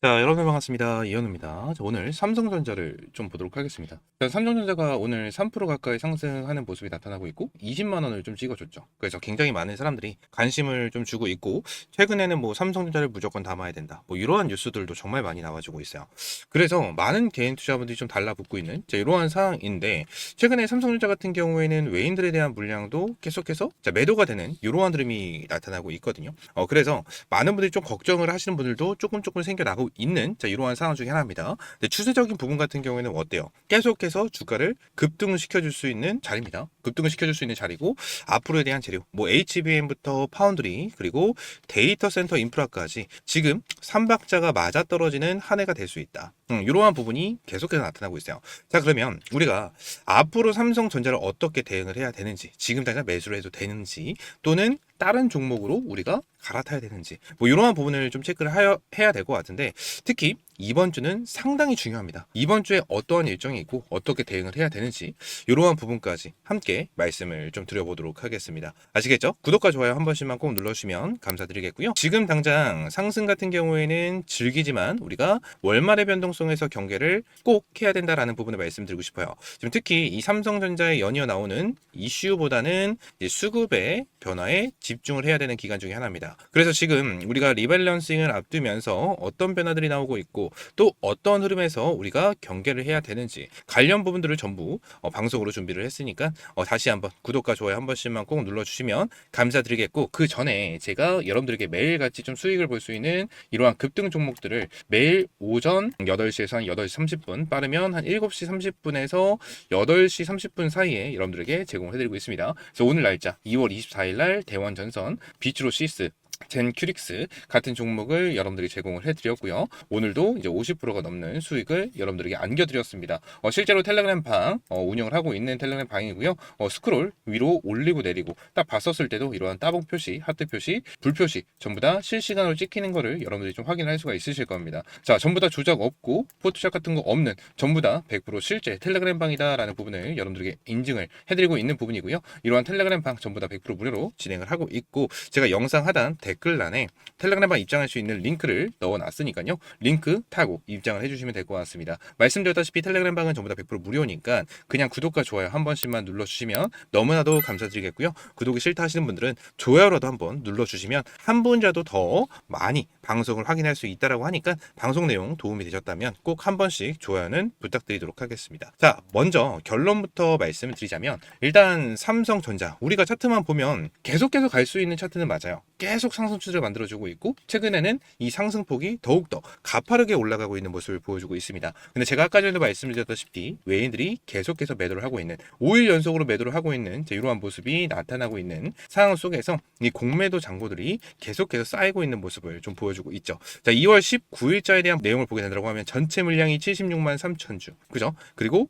자, 여러분 반갑습니다. 이현우입니다. 자, 오늘 삼성전자를 좀 보도록 하겠습니다. 일단 삼성전자가 오늘 3% 가까이 상승하는 모습이 나타나고 있고 20만 원을 좀 찍어줬죠. 그래서 굉장히 많은 사람들이 관심을 좀 주고 있고 최근에는 뭐 삼성전자를 무조건 담아야 된다. 뭐 이러한 뉴스들도 정말 많이 나와주고 있어요. 그래서 많은 개인 투자분들이 좀 달라붙고 있는 이러한 상황인데 최근에 삼성전자 같은 경우에는 외인들에 대한 물량도 계속해서 매도가 되는 이러한 흐름이 나타나고 있거든요. 그래서 많은 분들이 좀 걱정을 하시는 분들도 조금 생겨나고 있는 이러한 상황 중에 하나입니다. 근데 추세적인 부분 같은 경우에는 어때요? 계속해서 주가를 급등을 시켜줄 수 있는 자리입니다. 급등을 시켜줄 수 있는 자리고 앞으로에 대한 재료, 뭐 HBM부터 파운드리 그리고 데이터 센터 인프라까지 지금 삼박자가 맞아떨어지는 한 해가 될 수 있다. 이러한 부분이 계속해서 나타나고 있어요. 자, 그러면 우리가 앞으로 삼성전자를 어떻게 대응을 해야 되는지, 지금 당장 매수를 해도 되는지, 또는 다른 종목으로 우리가 갈아타야 되는지 뭐 이러한 부분을 좀 체크를 해야 될 것 같은데 특히 이번 주는 상당히 중요합니다. 이번 주에 어떠한 일정이 있고 어떻게 대응을 해야 되는지 이러한 부분까지 함께 말씀을 좀 드려보도록 하겠습니다. 아시겠죠? 구독과 좋아요 한 번씩만 꼭 눌러주시면 감사드리겠고요. 지금 당장 상승 같은 경우에는 즐기지만 우리가 월말의 변동성에서 경계를 꼭 해야 된다라는 부분을 말씀드리고 싶어요. 지금 특히 이 삼성전자에 연이어 나오는 이슈보다는 수급의 변화에 집중을 해야 되는 기간 중에 하나입니다. 그래서 지금 우리가 리밸런싱을 앞두면서 어떤 변화들이 나오고 있고 또 어떤 흐름에서 우리가 경계를 해야 되는지 관련 부분들을 전부 방송으로 준비를 했으니까 다시 한번 구독과 좋아요 한 번씩만 꼭 눌러주시면 감사드리겠고 그 전에 제가 여러분들에게 매일같이 좀 수익을 볼 수 있는 이러한 급등 종목들을 매일 오전 8시에서 한 8시 30분 빠르면 한 7시 30분에서 8시 30분 사이에 여러분들에게 제공을 해드리고 있습니다. 그래서 오늘 날짜 2월 24일 날 대원전선 비트로시스 젠큐릭스 같은 종목을 여러분들이 제공을 해드렸고요. 오늘도 이제 50%가 넘는 수익을 여러분들에게 안겨드렸습니다. 실제로 텔레그램 방 운영을 하고 있는 텔레그램 방이고요. 스크롤 위로 올리고 내리고 딱 봤었을 때도 이러한 따봉 표시, 하트 표시, 불 표시 전부 다 실시간으로 찍히는 거를 여러분들이 좀 확인할 수가 있으실 겁니다. 자, 전부 다 조작 없고 포토샵 같은 거 없는 전부 다 100% 실제 텔레그램 방이다라는 부분을 여러분들에게 인증을 해드리고 있는 부분이고요. 이러한 텔레그램 방 전부 다 100% 무료로 진행을 하고 있고 제가 영상 하단 댓글란에 텔레그램방 입장할 수 있는 링크를 넣어놨으니까요. 링크 타고 입장을 해주시면 될 것 같습니다. 말씀드렸다시피 텔레그램방은 전부 다 100% 무료니까 그냥 구독과 좋아요 한 번씩만 눌러주시면 너무나도 감사드리겠고요. 구독이 싫다 하시는 분들은 좋아요라도 한번 눌러주시면 한 분이라도 더 많이 방송을 확인할 수 있다라고 하니까 방송 내용 도움이 되셨다면 꼭 한 번씩 좋아요는 부탁드리도록 하겠습니다. 자, 먼저 결론부터 말씀을 드리자면 일단 삼성전자 우리가 차트만 보면 계속해서 갈 수 있는 차트는 맞아요. 계속 상승 추세를 만들어주고 있고 최근에는 이 상승폭이 더욱더 가파르게 올라가고 있는 모습을 보여주고 있습니다. 근데 제가 아까 전에도 말씀드렸다시피 외인들이 계속해서 매도를 하고 있는 5일 연속으로 매도를 하고 있는 이러한 모습이 나타나고 있는 상황 속에서 이 공매도 장고들이 계속해서 쌓이고 있는 모습을 좀 보여주고 있죠. 자, 2월 19일자에 대한 내용을 보게 된다고 하면 전체 물량이 76만 3천 주 그죠? 그리고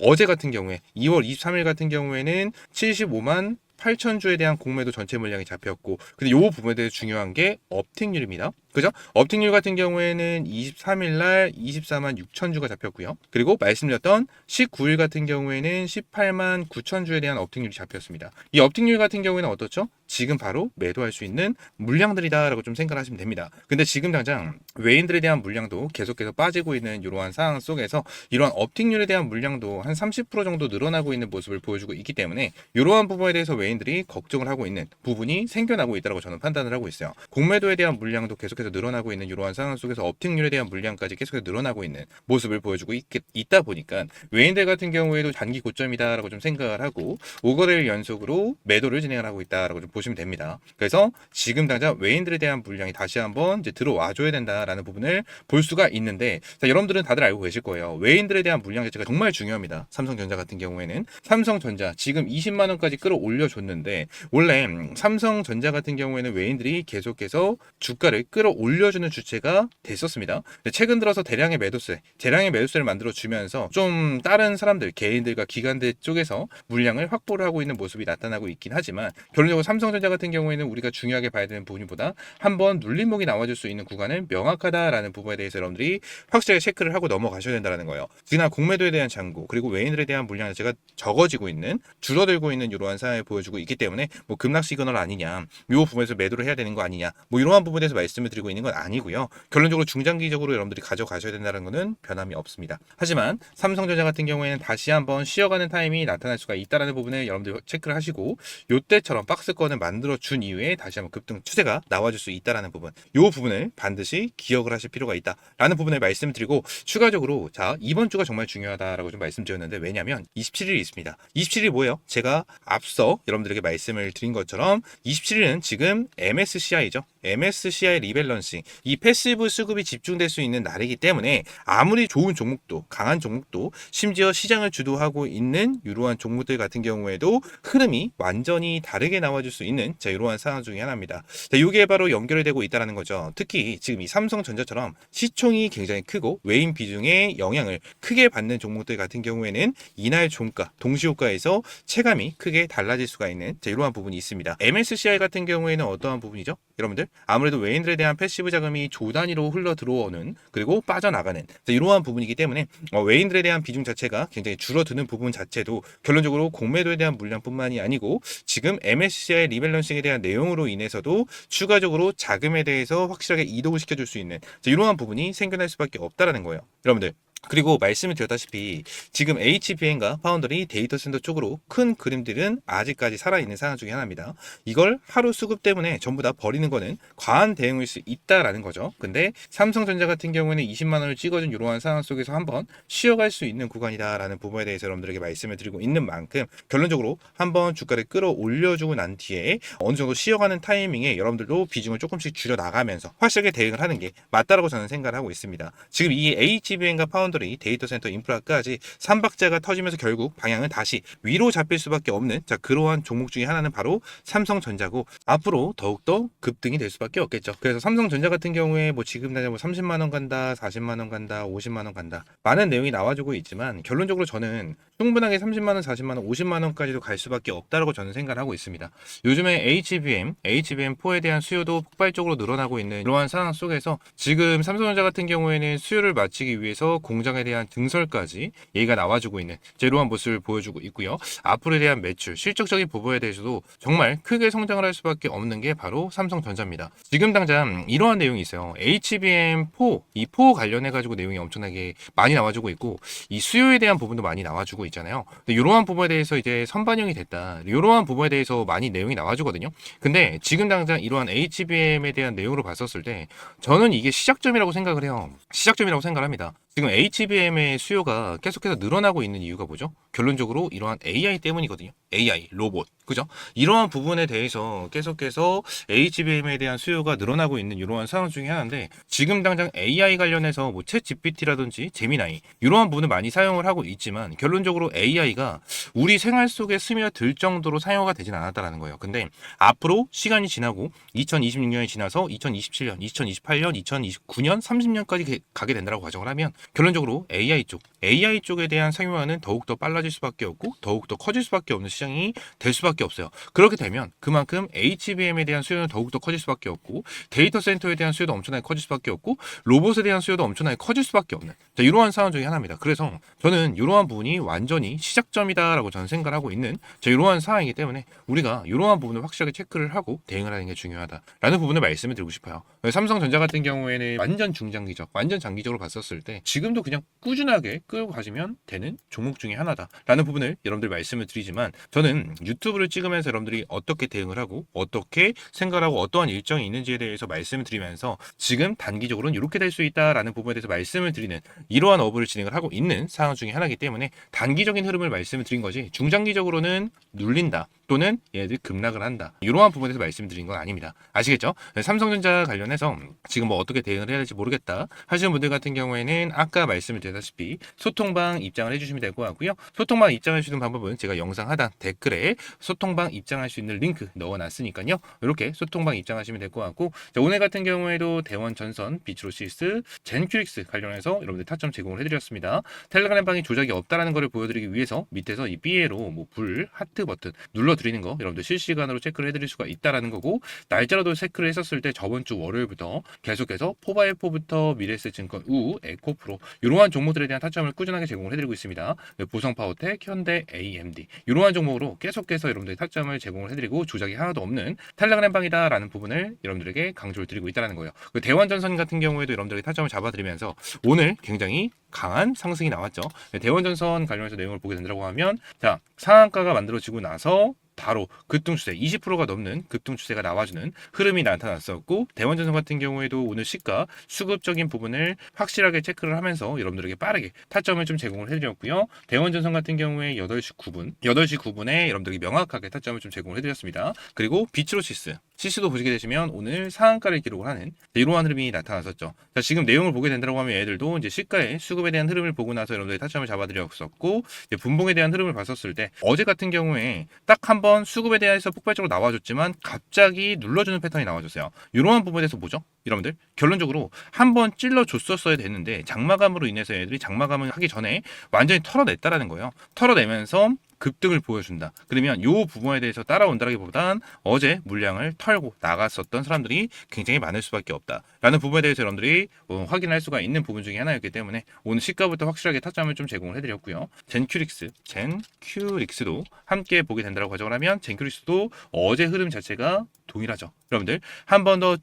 어제 같은 경우에 2월 23일 같은 경우에는 75만 8천 주에 대한 공매도 전체 물량이 잡혔고 근데 요 부분에 대해서 중요한 게 업틱률입니다. 그죠? 업틱률 같은 경우에는 23일 날 24만 6천 주가 잡혔고요. 그리고 말씀드렸던 19일 같은 경우에는 18만 9천 주에 대한 업틱률이 잡혔습니다. 이 업틱률 같은 경우에는 어떻죠? 지금 바로 매도할 수 있는 물량들이다라고 좀 생각하시면 됩니다. 근데 지금 당장 외인들에 대한 물량도 계속해서 빠지고 있는 이러한 상황 속에서 이러한 업틱률에 대한 물량도 한 30% 정도 늘어나고 있는 모습을 보여주고 있기 때문에 이러한 부분에 대해서 외인들이 걱정을 하고 있는 부분이 생겨나고 있다고 저는 판단을 하고 있어요. 공매도에 대한 물량도 계속해서 늘어나고 있는 이러한 상황 속에서 업틱률에 대한 물량까지 계속해서 늘어나고 있는 모습을 보여주고 있다 보니까 외인들 같은 경우에도 단기 고점이다라고 좀 생각을 하고 5거래일 연속으로 매도를 진행을 하고 있다라고 좀 보시면 됩니다. 그래서 지금 당장 외인들에 대한 물량이 다시 한번 이제 들어와 줘야 된다라는 부분을 볼 수가 있는데 자, 여러분들은 다들 알고 계실 거예요. 외인들에 대한 물량 자체가 정말 중요합니다. 삼성전자 같은 경우에는 삼성전자 지금 20만 원까지 끌어올려 줬는데 원래 삼성전자 같은 경우에는 외인들이 계속해서 주가를 끌어올려주는 주체가 됐었습니다. 최근 들어서 대량의 매도세를 만들어 주면서 좀 다른 사람들 개인들과 기관들 쪽에서 물량을 확보를 하고 있는 모습이 나타나고 있긴 하지만 결론적으로 삼성 삼성전자 같은 경우에는 우리가 중요하게 봐야 되는 부분보다 한번 눌림목이 나와줄 수 있는 구간은 명확하다라는 부분에 대해서 여러분들이 확실하게 체크를 하고 넘어가셔야 된다는 거예요. 지난 공매도에 대한 잔고 그리고 외인들에 대한 물량 자체가 적어지고 있는 줄어들고 있는 이러한 상황을 보여주고 있기 때문에 뭐 급락 시그널 아니냐, 이 부분에서 매도를 해야 되는 거 아니냐, 뭐 이러한 부분에 대해서 말씀을 드리고 있는 건 아니고요. 결론적으로 중장기적으로 여러분들이 가져가셔야 된다는 것은 변함이 없습니다. 하지만 삼성전자 같은 경우에는 다시 한번 쉬어가는 타임이 나타날 수가 있다는 부분을 여러분들 체크를 하시고 요때처럼 박스권을 만들어 준 이후에 다시 한번 급등 추세가 나와줄 수 있다는 부분, 이 부분을 반드시 기억을 하실 필요가 있다라는 부분을 말씀드리고, 추가적으로 자 이번 주가 정말 중요하다라고 좀 말씀드렸는데, 왜냐하면 27일이 있습니다. 27일이 뭐예요? 제가 앞서 여러분들에게 말씀을 드린 것처럼 27일은 지금 MSCI죠. MSCI 리밸런싱, 이 패시브 수급이 집중될 수 있는 날이기 때문에 아무리 좋은 종목도, 강한 종목도, 심지어 시장을 주도하고 있는 이러한 종목들 같은 경우에도 흐름이 완전히 다르게 나와줄 수 있는 이러한 상황 중에 하나입니다. 자, 이게 바로 연결이 되고 있다는 거죠. 특히 지금 이 삼성전자처럼 시총이 굉장히 크고 외인 비중의 영향을 크게 받는 종목들 같은 경우에는 이날 종가, 동시효과에서 체감이 크게 달라질 수가 있는 이러한 부분이 있습니다. MSCI 같은 경우에는 어떠한 부분이죠? 여러분들 아무래도 외인들에 대한 패시브 자금이 조 단위로 흘러 들어오는 그리고 빠져나가는 이러한 부분이기 때문에 외인들에 대한 비중 자체가 굉장히 줄어드는 부분 자체도 결론적으로 공매도에 대한 물량뿐만이 아니고 지금 MSCI 리밸런싱에 대한 내용으로 인해서도 추가적으로 자금에 대해서 확실하게 이동을 시켜줄 수 있는 이러한 부분이 생겨날 수밖에 없다라는 거예요. 여러분들, 그리고 말씀을 드렸다시피 지금 HBM과 파운더리 데이터 센터 쪽으로 큰 그림들은 아직까지 살아있는 상황 중에 하나입니다. 이걸 하루 수급 때문에 전부 다 버리는 거는 과한 대응일 수 있다라는 거죠. 근데 삼성전자 같은 경우에는 20만 원을 찍어준 이러한 상황 속에서 한번 쉬어갈 수 있는 구간이다라는 부분에 대해서 여러분들에게 말씀을 드리고 있는 만큼 결론적으로 한번 주가를 끌어올려주고 난 뒤에 어느 정도 쉬어가는 타이밍에 여러분들도 비중을 조금씩 줄여나가면서 확실하게 대응을 하는 게 맞다라고 저는 생각을 하고 있습니다. 지금 이 HBM과 파운더리 데이터 센터 인프라까지 3박자가 터지면서 결국 방향은 다시 위로 잡힐 수밖에 없는 그러한 종목 중에 하나는 바로 삼성전자고, 앞으로 더욱더 급등이 될 수밖에 없겠죠. 그래서 삼성전자 같은 경우에 뭐 지금 당장 뭐 30만 원 간다, 40만 원 간다, 50만 원 간다, 많은 내용이 나와주고 있지만 결론적으로 저는 충분하게 30만 원, 40만 원, 50만 원까지도 갈 수밖에 없다라고 저는 생각을 하고 있습니다. 요즘에 HBM4에 대한 수요도 폭발적으로 늘어나고 있는 이러한 상황 속에서 지금 삼성전자 같은 경우에는 수요를 맞추기 위해서 공장에 대한 증설까지 얘기가 나와주고 있는 이러한 모습을 보여주고 있고요. 앞으로에 대한 매출, 실적적인 부분에 대해서도 정말 크게 성장을 할 수밖에 없는 게 바로 삼성전자입니다. 지금 당장 이러한 내용이 있어요. HBM4, 이 4 관련해 가지고 내용이 엄청나게 많이 나와주고 있고 이 수요에 대한 부분도 많이 나와주고 있잖아요. 근데 이러한 부분에 대해서 이제 선반영이 됐다, 이러한 부분에 대해서 많이 내용이 나와주거든요. 근데 지금 당장 이러한 HBM에 대한 내용으로 봤었을 때 저는 이게 시작점이라고 생각을 해요. 시작점이라고 생각을 합니다. 지금 HBM의 수요가 계속해서 늘어나고 있는 이유가 뭐죠? 결론적으로 이러한 AI 때문이거든요. AI, 로봇, 그죠? 이러한 부분에 대해서 계속해서 HBM에 대한 수요가 늘어나고 있는 이러한 상황 중에 하나인데, 지금 당장 AI 관련해서 뭐 챗 GPT라든지 제미나이 이러한 부분을 많이 사용을 하고 있지만 결론적으로 AI가 우리 생활 속에 스며들 정도로 사용가 되진 않았다라는 거예요. 근데 앞으로 시간이 지나고 2026년이 지나서 2027년, 2028년, 2029년, 30년까지 가게 된다고 가정을 하면 결론적으로 AI 쪽에 대한 상용화는 더욱더 빨라질 수밖에 없고 더욱더 커질 수밖에 없는 시장이 될 수밖에 없어요. 그렇게 되면 그만큼 HBM에 대한 수요는 더욱더 커질 수밖에 없고 데이터 센터에 대한 수요도 엄청나게 커질 수밖에 없고 로봇에 대한 수요도 엄청나게 커질 수밖에 없는 이러한 상황 중에 하나입니다. 그래서 저는 이러한 부분이 완전히 시작점이다라고 저는 생각을 하고 있는 이러한 상황이기 때문에 우리가 이러한 부분을 확실하게 체크를 하고 대응을 하는 게 중요하다라는 부분을 말씀을 드리고 싶어요. 삼성전자 같은 경우에는 완전 중장기적, 완전 장기적으로 봤었을 때 지금도 그냥 꾸준하게 끌고 가시면 되는 종목 중에 하나다라는 부분을 여러분들 말씀을 드리지만, 저는 유튜브를 찍으면서 여러분들이 어떻게 대응을 하고 어떻게 생각을 하고 어떠한 일정이 있는지에 대해서 말씀을 드리면서 지금 단기적으로는 이렇게 될 수 있다라는 부분에 대해서 말씀을 드리는 이러한 업을 진행을 하고 있는 상황 중에 하나이기 때문에 단기적인 흐름을 말씀을 드린 거지 중장기적으로는 눌린다 또는 얘들 급락을 한다 이러한 부분에서 말씀드린 건 아닙니다. 아시겠죠? 삼성전자 관련해서 지금 뭐 어떻게 대응을 해야 될지 모르겠다 하시는 분들 같은 경우에는 아까 말씀을 드렸다시피 소통방 입장을 해주시면 될 것 같고요. 소통방 입장할 수 있는 방법은 제가 영상 하단 댓글에 소통방 입장할 수 있는 링크 넣어놨으니까요. 이렇게 소통방 입장하시면 될 것 같고, 자, 오늘 같은 경우에도 대원 전선, 비트로시스, 젠큐릭스 관련해서 여러분들 타점 제공을 해드렸습니다. 텔레그램 방이 조작이 없다라는 것을 보여드리기 위해서 밑에서 이 B에로 뭐 불, 하트 버튼 눌러드리는 거 여러분들 실시간으로 체크를 해드릴 수가 있다라는 거고, 날짜로도 체크를 했었을 때 저번 주 월요일부터 계속해서 포바이포부터 미래에셋증권, 우, 에코프로 이러한 종목들에 대한 타점을 꾸준하게 제공을 해드리고 있습니다. 보성파워텍, 현대, AMD 이러한 종목으로 계속해서 여러분들이 타점을 제공을 해드리고 조작이 하나도 없는 텔레그램 방이다라는 부분을 여러분들에게 강조를 드리고 있다는 거예요. 대원전선 같은 경우에도 여러분들에게 타점을 잡아드리면서 오늘 굉장히 강한 상승이 나왔죠. 대원전선 관련해서 내용을 보게 된다고 하면, 자, 상한가가 만들어지고 나서 바로 급등추세 20%가 넘는 급등추세가 나와주는 흐름이 나타났었고, 대원전선 같은 경우에도 오늘 시가 수급적인 부분을 확실하게 체크를 하면서 여러분들에게 빠르게 타점을 좀 제공을 해드렸고요. 대원전선 같은 경우에 8시 9분에 여러분들에게 명확하게 타점을 좀 제공을 해드렸습니다. 그리고 비츠로시스 CC도 보시게 되시면 오늘 상한가를 기록을 하는 이러한 흐름이 나타났었죠. 자, 지금 내용을 보게 된다고 하면 얘들도 이제 시가의 수급에 대한 흐름을 보고 나서 여러분들이 타점을 잡아드렸었고, 이제 분봉에 대한 흐름을 봤었을 때 어제 같은 경우에 딱 한 번 수급에 대해서 폭발적으로 나와줬지만 갑자기 눌러주는 패턴이 나와줬어요. 이러한 부분에 대해서 뭐죠? 여러분들 결론적으로 한번 찔러줬었어야 됐는데 장마감으로 인해서 애들이 장마감을 하기 전에 완전히 털어냈다라는 거예요. 털어내면서 급등을 보여준다. 그러면 이 부분에 대해서 따라온다기보단 어제 물량을 털고 나갔었던 사람들이 굉장히 많을 수밖에 없다라는 부분에 대해서 여러분들이 확인할 수가 있는 부분 중에 하나였기 때문에 오늘 시가부터 확실하게 타점을 좀 제공을 해드렸고요. 젠큐릭스도 함께 보게 된다고 가정을 하면 젠큐릭스도 어제 흐름 자체가 동일하죠. 여러분들 한 번 더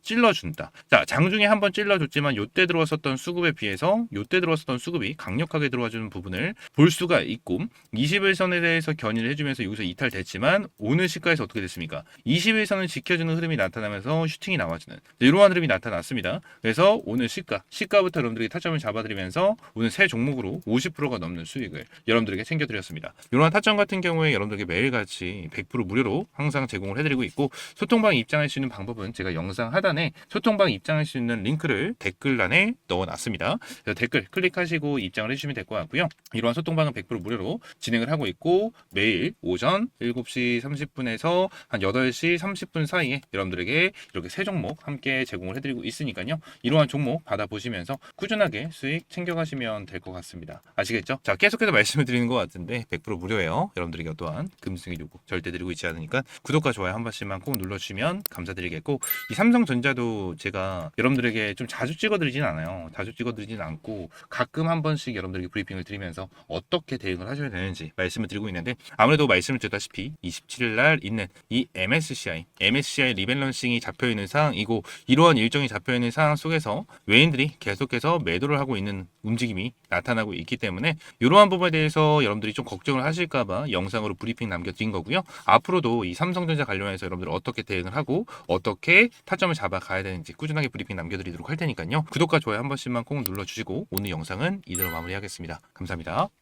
찔러준다. 자, 장중에 한 번 찔러줬지만 요때 들어왔었던 수급에 비해서 요때 들어왔었던 수급이 강력하게 들어와주는 부분을 볼 수가 있고, 21선에 대해서 견인을 해주면서 여기서 이탈됐지만 오늘 시가에서 어떻게 됐습니까? 21선을 지켜주는 흐름이 나타나면서 슈팅이 나와주는 이러한 흐름이 나타났습니다. 그래서 오늘 시가부터 여러분들이 타점을 잡아드리면서 오늘 새 종목으로 50%가 넘는 수익을 여러분들에게 챙겨드렸습니다. 이러한 타점 같은 경우에 여러분들에게 매일같이 100% 무료로 항상 제공을 해드리고 있고, 소통방에 입장할 수 있는 방법은 제가 영상 하단에 소통방에 입장할 수 있는 링크를 댓글란에 넣어놨습니다. 그래서 댓글 클릭하시고 입장을 해주시면 될 것 같고요. 이러한 소통방은 100% 무료로 진행을 하고 있고, 매일 오전 7시 30분에서 한 8시 30분 사이에 여러분들에게 이렇게 세 종목 함께 제공을 해드리고 있으니까요. 이러한 종목 받아보시면서 꾸준하게 수익 챙겨가시면 될 것 같습니다. 아시겠죠? 자, 계속해서 말씀을 드리는 것 같은데 100% 무료예요. 여러분들에게 어떠한 금승의 요구 절대 드리고 있지 않으니까 구독과 좋아요 한 번씩만 꼭 눌러주시면 감사드리겠고, 이 삼성전자도 제가 여러분들에게 좀 자주 찍어드리진 않아요. 자주 찍어드리진 않고 가끔 한 번씩 여러분들에게 브리핑을 드리면서 어떻게 대응을 하셔야 되는지 말씀을 드리고 있는데, 아무래도 말씀을 드렸다시피 27일 날 있는 이 MSCI 리밸런싱이 잡혀있는 상황이고, 이러한 일정이 잡혀있는 상황 속에서 외인들이 계속해서 매도를 하고 있는 움직임이 나타나고 있기 때문에 이러한 부분에 대해서 여러분들이 좀 걱정을 하실까봐 영상으로 브리핑 남겨드린 거고요. 앞으로도 이 삼성전자 관련해서 여러분들 어떻게 대응을 하고 어떻게 타점을 잡아가야 되는지 꾸준하게 브리핑 남겨드리도록 할 테니까요. 구독과 좋아요 한 번씩만 꼭 눌러주시고 오늘 영상은 이대로 마무리하겠습니다. 감사합니다.